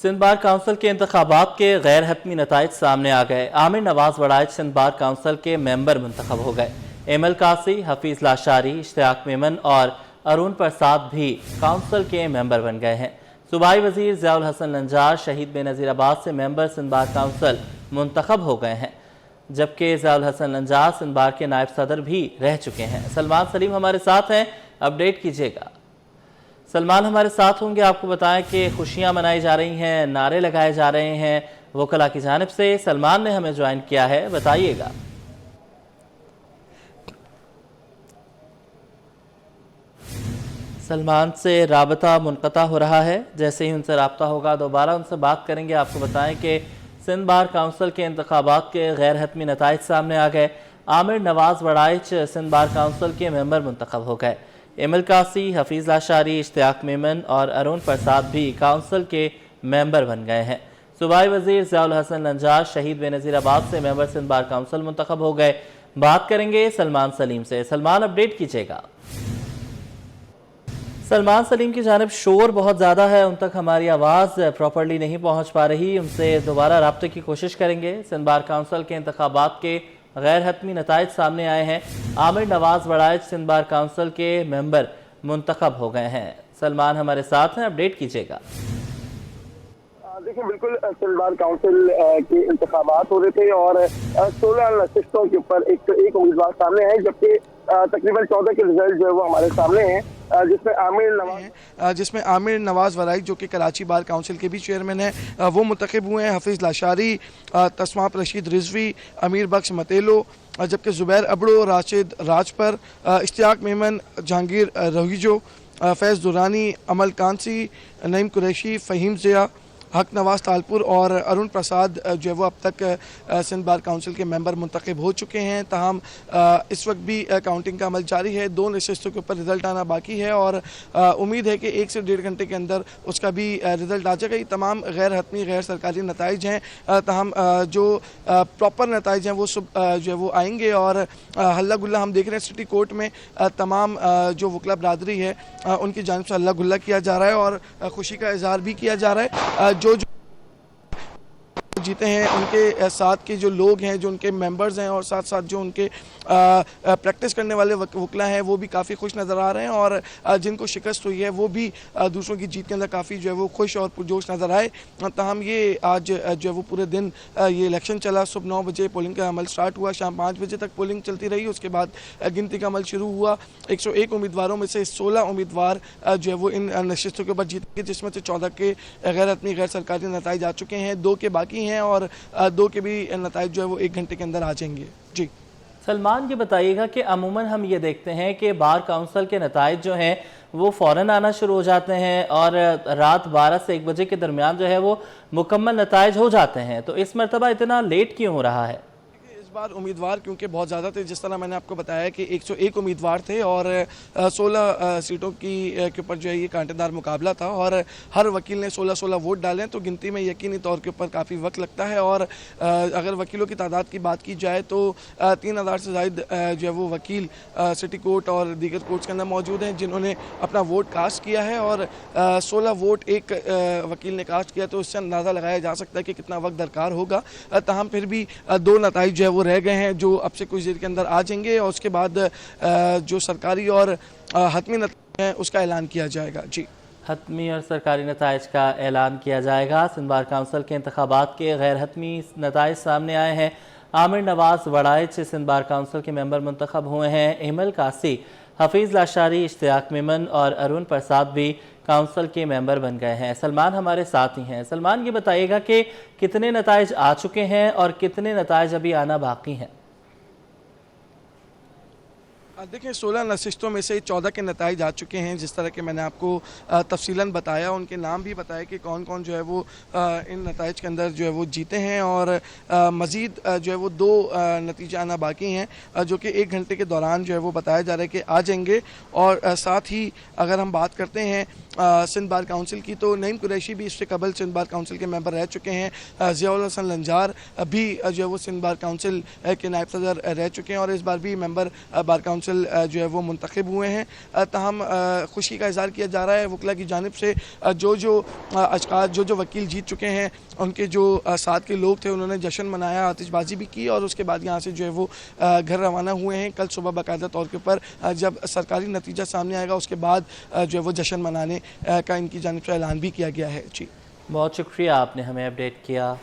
Sindh bar council के इंतखाबात के गैर हतमी नताइज सामने आ गए। आमिर नवाज वड़ाइच सिंध बार काउंसिल के मेंबर मुंतखब हो गए। एमएल कासी, हफीज लाशारी, इश्तियाक मेमन और अरुण प्रसाद भी काउंसिल के मेंबर बन गए हैं। सूबाई वजीर ज़ियाउल हसन लंजार शहीद बेनज़ीराबाद से मेंबर सिंध बार काउंसिल मुंतखब हो गए हैं, जबकि ज़ियाउल हसन लंजार सिंध बार के नायब सदर भी रह चुके हैं। सलमान सलीम हमारे साथ हैं, अपडेट कीजिएगा। सलमान हमारे साथ होंगे। आपको बताएं कि खुशियां मनाई जा रही हैं, नारे लगाए जा रहे हैं वकला की जानिब से। सलमान ने हमें ज्वाइन किया है, बताइएगा। सलमान से राबता मुनक़ता हो रहा है, जैसे ही उनसे राब्ता होगा दोबारा उनसे बात करेंगे। आपको बताएं कि सिंध बार काउंसिल के इंतखाबात के गैर हतमी नताइज सामने आ गए। आमिर नवाज वड़ाइच सिंध बार काउंसिल के मेंबर मुंतखब हो गए। एमएल कासी, हफीज लाशारी, इश्तियाक मेमन और अरुण प्रसाद भी काउंसिल के मेंबर बन गए हैं। सूबाई वजीर ज़ियाउल हसन लंजार शहीद बेनज़ीराबाद से मेंबर सिंध बार काउंसिल मुंतखब हो गए। बात करेंगे सलमान सलीम से। सलमान, अपडेट कीजिएगा। सलमान सलीम की जानिब शोर बहुत ज़्यादा है, उन तक हमारी आवाज़ प्रॉपरली नहीं पहुँच पा रही। उनसे दोबारा रब्ते की कोशिश करेंगे। सिंध बार काउंसिल के इंतखाबात के गैर हतमी नताइज सामने आए हैं। आमिर नवाज वड़ाइच सिंध बार काउंसिल के मेंबर मुंतखब हो गए हैं। सलमान हमारे साथ हैं, अपडेट कीजिएगा। देखिए, बिल्कुल सिंध बार काउंसिल के इंतखाबात हो रहे थे और 16 नशिस्तों के ऊपर एक उम्मीदवार सामने है, जबकि तकरीबन 14 के रिजल्ट जो है वो हमारे सामने हैं, जिसमें आमिर नवाज वड़ाइच जो कि कराची बार काउंसिल के भी चेयरमैन हैं वो मुंतखब हुए हैं। हफीज लाशारी, तस्माप रशीद रिजवी, अमीर बख्श मतेलो, जबकि ज़ुबैर अबड़ो, राशिद राजपर, इश्तियाक मेमन, जहांगीर रोहिजो, फैज़ दुरानी, अमल कांसी, नईम कुरैशी, फ़हीम ज़िया, हक नवाज तालपुर और अरुण प्रसाद जो है वो अब तक सिंध बार काउंसिल के मेंबर मुंतखब हो चुके हैं। ताहम इस वक्त भी काउंटिंग का अमल जारी है। 2 नशिस्तों के ऊपर रिजल्ट आना बाकी है और उम्मीद है कि 1 से 1.5 घंटे के अंदर उसका भी रिजल्ट आ जाएगा। ये तमाम गैर हतमी गैर सरकारी नताइज हैं। ताहम जो प्रॉपर नताइज हैं वो जो है वो आएंगे और हल्ला गुल्ला हम देख रहे हैं सिटी कोर्ट में तमाम जो वकला बरादरी है उनकी जानिब से हल्ला गुल्ला किया जा रहा है और खुशी का इजहार भी किया जा रहा है। जो जीते हैं उनके साथ के जो लोग हैं, जो उनके मेंबर्स हैं और साथ साथ जो उनके प्रैक्टिस करने वाले वकला हैं वो भी काफ़ी खुश नज़र आ रहे हैं और जिनको शिकस्त हुई है वो भी दूसरों की जीत के अंदर काफ़ी जो है वो खुश और पुरजोश नज़र आए। ताहम ये आज जो है वो पूरे दिन ये इलेक्शन चला। सुबह 9 बजे पोलिंग का अमल स्टार्ट हुआ, शाम 5 बजे तक पोलिंग चलती रही। उसके बाद गिनती का अमल शुरू हुआ। 101 उम्मीदवारों में से 16 उम्मीदवार जो है वो इन नशिस्तों के ऊपर जीते, जिसमें से 14 के गैर हतमी गैर सरकारी नताइज आ चुके हैं, 2 के बाकी हैं और 2 के भी नताइज जो है वो 1 घंटे के अंदर आ जाएंगे। जी सलमान, ये बताइएगा कि अमूमन हम ये देखते हैं कि बार काउंसिल के नताइज जो हैं वो फ़ौरन आना शुरू हो जाते हैं और रात 12 से 1 बजे के दरमियान जो है वो मुकम्मल नताइज हो जाते हैं, तो इस मरतबा इतना लेट क्यों हो रहा है? बार उम्मीदवार क्योंकि बहुत ज़्यादा थे, जिस तरह मैंने आपको बताया कि 101 उम्मीदवार थे और 16 सीटों के ऊपर जो है ये कांटेदार मुकाबला था और हर वकील ने 16-16 वोट डाले, तो गिनती में यकीनी तौर के ऊपर काफ़ी वक्त लगता है। और अगर वकीलों की तादाद की बात की जाए तो 3000 से ज़ायद जो है वो वकील सिटी कोर्ट और दीगर कोर्ट्स के अंदर मौजूद हैं जिन्होंने अपना वोट कास्ट किया है और 16 वोट एक वकील ने कास्ट किया, तो इससे अंदाज़ा लगाया जा सकता है कि कितना वक्त दरकार होगा। ताहम फिर भी 2 नताइज जो है वो रह गए हैं जो अब से कुछ देर के अंदर आ जाएंगे और उसके बाद जो सरकारी और हतमी नताइज हैं उसका ऐलान किया जाएगा। जी, हतमी और सरकारी नताइज का ऐलान किया जाएगा। सिंध बार काउंसिल के इंतखाबात के गैर हतमी नताइज सामने आए हैं। आमिर नवाज वड़ाइच सिंध बार काउंसिल के मेंबर मुंतखब हुए हैं। एमएल कासी, हफीज लाशारी, इश्तियाक मेमन और अरुण प्रसाद भी काउंसिल के मेंबर बन गए हैं। सलमान हमारे साथ ही हैं। सलमान, ये बताइएगा कि कितने नताइज आ चुके हैं और कितने नताइज अभी आना बाकी हैं? देखिए, 16 नशिस्तों में से 14 के नताइज आ चुके हैं। जिस तरह के मैंने आपको तफसीलन बताया, उनके नाम भी बताया कि कौन कौन जो है वो इन नताइज के अंदर जो है वो जीते हैं और मज़ीद जो है वो 2 नतीजे आना बाकी हैं जो कि 1 घंटे के दौरान जो है वो बताया जा रहा है कि आ जाएंगे। और साथ ही अगर हम बात करते हैं सिंध बार काउंसिल की, तो नईम कुरैशी भी इससे कबल सिंध बार काउंसिल के मेंबर रह चुके हैं। ज़ियाउल हसन लंजार भी जो है वो सिंध बार काउंसिल के नायब सदर रह चुके हैं और इस बार भी मेंबर बार काउंसिल जो है वो मुंतखब हुए हैं। तहम खुशी का इजहार किया जा रहा है वकला की जानिब से। जो अशखास जो वकील जीत चुके हैं उनके जो साथ के लोग थे उन्होंने जश्न मनाया, आतिशबाजी भी की और उसके बाद यहाँ से जो है वो घर रवाना हुए हैं। कल सुबह बाकायदा तौर के ऊपर जब सरकारी नतीजा सामने आएगा उसके बाद जो है वो जश्न मनाने का इनकी जानिब से ऐलान भी किया गया है। जी बहुत शुक्रिया, आपने हमें अपडेट किया।